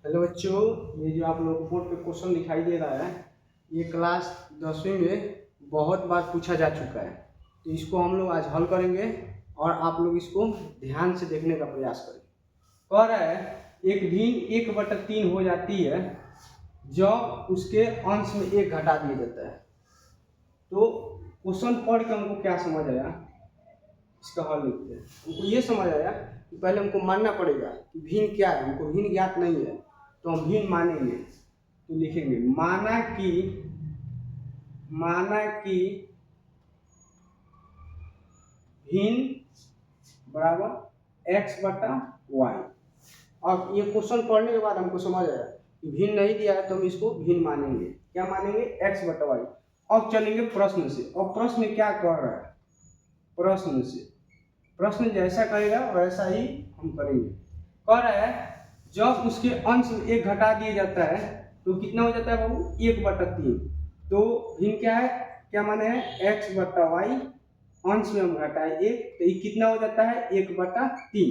Hello बच्चों, ये जो आप लोगों को बोर्ड पे क्वेश्चन दिखाई दे रहा है, ये क्लास 10वीं में बहुत बार पूछा जा चुका है। तो इसको हम लोग आज हल करेंगे और आप लोग इसको ध्यान से देखने का प्रयास करें। कह रहा है एक भिन्न 1/3 हो जाती है जब उसके अंश में 1 घटा दिया जाता है। तो क्वेश्चन पढ़ के हमको क्या समझ आया, इसका हल लिखते हैं। हमको ये समझ आया कि पहले हमको मानना पड़ेगा कि भिन्न क्या है। हमको भिन्न ज्ञात नहीं है तो हम भिन्न मानेंगे। तो लिखेंगे माना कि भिन्न बराबर x/y। अब ये क्वेश्चन पढ़ने के बाद हमको समझ आया कि भिन्न नहीं दिया है तो हम इसको भिन्न मानेंगे। क्या मानेंगे? x/y। अब चलेंगे प्रश्न से। अब प्रश्न क्या कह रहा है? प्रश्न जैसा कहेगा वैसा ही हम करेंगे। कह रहा है जब उसके अंश में 1 घटा दिया जाता है तो कितना हो जाता है बाबू? 1/3। तो भिन्न क्या है, क्या माने है? x/y। अंश में हम घटाए 1 तो ये कितना हो जाता है? 1/3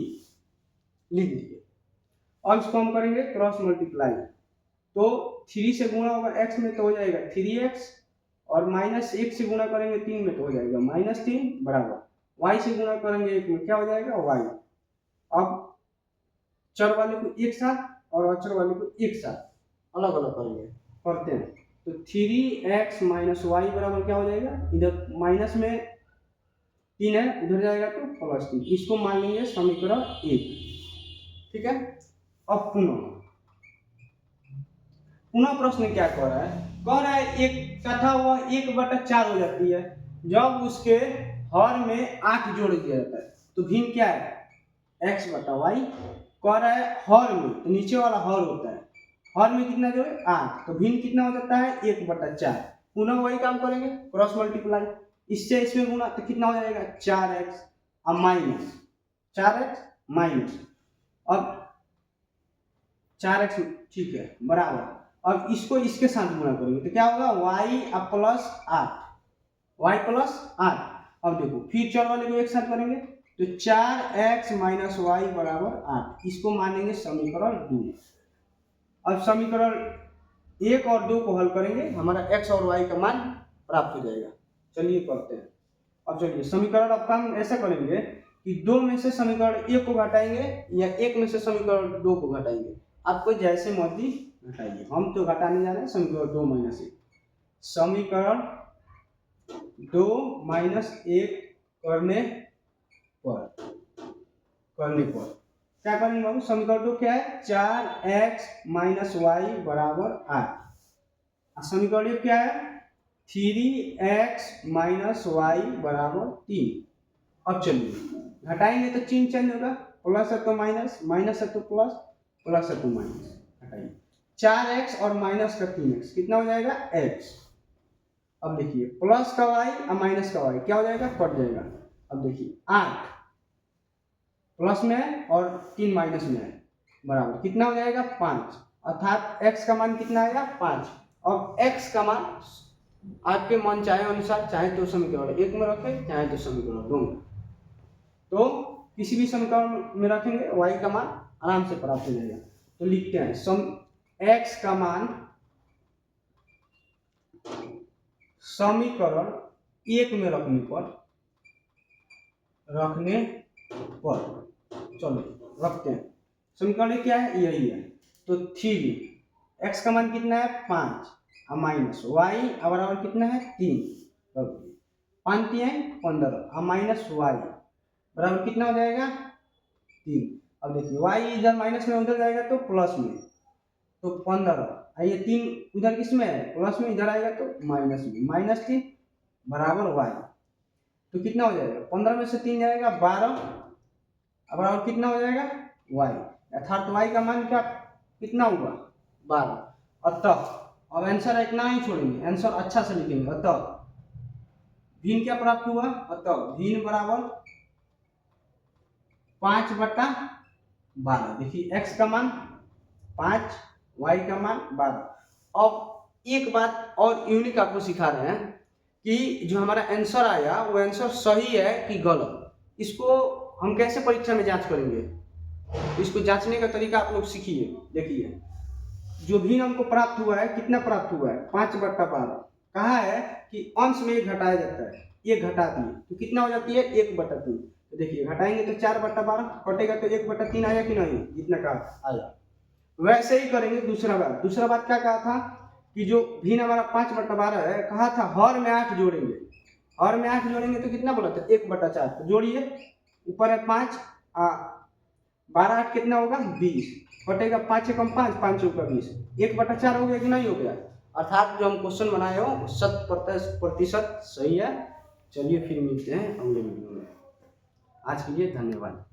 लिख दीजिए। अब इसको हम करेंगे क्रॉस मल्टीप्लाई। तो 3 से गुणा होगा x में तो हो जाएगा 3x, और -1 से गुणा करेंगे 3 में तो हो जाएगा -3 बराबर y से गुणा करेंगे 1 में क्या हो जाएगा? y। अब चर वाले को एक साथ और अचर वाले को एक साथ अलग अलग करेंगे, करते हैं। तो 3x - y बराबर क्या हो जाएगा? इधर माइनस में 3 है, उधर जाएगा तो +3। इसको मान लेंगे समीकरण 1। ठीक है। अब पुनः प्रश्न क्या कह रहा है? कह रहा है एक तथा वह 1/4 हो जाती है जब उसके हर में 8 जोड़ दिया जाता है। तो भिन्न क्या है? x/y। कह रहा है हर में, तो नीचे वाला हर होता है, हर में कितना जोड़े? 8। तो भिन्न कितना हो जाता है? 1/4। पुनः वही काम करेंगे क्रॉस मल्टीप्लाई। इससे इसमें गुणा तो कितना हो जाएगा? 4x अब माइनस 4x माइनस, अब 4x ठीक है बराबर। अब इसको इसके साथ गुणा करेंगे तो क्या होगा? y + 8, y + 8। अब देखो फिर चर वाले को एक साथ करेंगे तो 4x - y बराबर 8। इसको मानेंगे समीकरण 2। अब समीकरण 1 और 2 को हल करेंगे, हमारा x और y का मान प्राप्त हो जाएगा। चलिए करते हैं। अब चलिए समीकरण अब काम ऐसा करेंगे कि 2 में से समीकरण 1 को घटाएंगे या 1 में से समीकरण 2 को घटाएंगे। आपको जैसे मर्जी घटाइए, हम तो घटाने जा रहे हैं समीकरण 2 - 1। समीकरण 2 - 1 करने पर क्या करेंगे बाबू? समीकरण 2 क्या है? 4x - y बराबर 8। समीकरण 1 क्या है? 3x - y बराबर 3। अब चलिए घटाएंगे तो चिन्ह चेंज होगा, प्लस है तो माइनस, माइनस है तो प्लस, प्लस है तो माइनस। घटाइए 4x और माइनस का 3x कितना हो जाएगा? x। अब देखिए प्लस का y और माइनस का y क्या हो जाएगा? कट जाएगा। अब देखिए 8 प्लस में है और 3 माइनस में है बराबर कितना हो जाएगा? 5। अर्थात x का मान कितना आएगा? 5। अब x का मान आपके मन चाहे अनुसार, चाहे तो समीकरण 1 में रखें चाहे तो समीकरण 2 में, तो किसी भी समीकरण में रखेंगे y का मान आराम से प्राप्त हो जाएगा। तो लिखते हैं x का मान समीकरण 1 में रखने पर चलो रखते हैं। समीकरण क्या है? यही है। तो 3 x का मान कितना है? 5 और माइनस y बराबर कितना है? 3। 5 3 15 और माइनस y बराबर कितना हो जाएगा? 3। अब देखिए y इधर माइनस में उधर जाएगा तो प्लस में, तो 15। ये 3 उधर किस में है? प्लस में, इधर आएगा तो माइनस में, -3 बराबर y। तो कितना हो जाएगा? 15 में से 3 जाएगा 12 बराबर कितना हो जाएगा? y। अर्थात y का मान क्या कितना हुआ? 12। अतः अब आंसर इतना ही छोड़ेंगे, आंसर अच्छा से लिखेंगे। अतः भिन्न क्या प्राप्त हुआ? अतः भिन्न बराबर 5/12। देखिए x का मान 5, y का मान 12। अब एक बात और यूनिक आपको सिखा रहे हैं कि जो हमारा आंसर आया वो आंसर सही है कि गलत। इसको हम कैसे परीक्षा में जांच करेंगे? इसको जांचने का तरीका आप लोग सीखिए। देखिए जो भिन्न हमको प्राप्त हुआ है कितना प्राप्त हुआ है 5/12। कहा है कि अंश में एक घटाया जाता है, एक घटा दिए तो कितना हो जाती है 1/3। तो देखिए घटाएंगे तो 4/12 कटेगा तो 1/3 आया कि नहीं, जितना कहा आया। वैसे ही करेंगे दूसरा बात क्या कहा था कि जो भिन्न हमारा 5/12 है, कहा था हर में 8 जोड़ेंगे, हर में 8 जोड़ेंगे तो कितना बोला था 1/4। तो जोड़िए, ऊपर है 5, 12 8 कितना होगा 20, कटेगा 5 एकम 5, 5 चौका 20, 1/4 हो गया कि नहीं हो गया। अर्थात जो हम क्वेश्चन बनाए हो 100% सही है। चलिए फिर मिलते हैं अगले वीडियो में। आज के लिए धन्यवाद।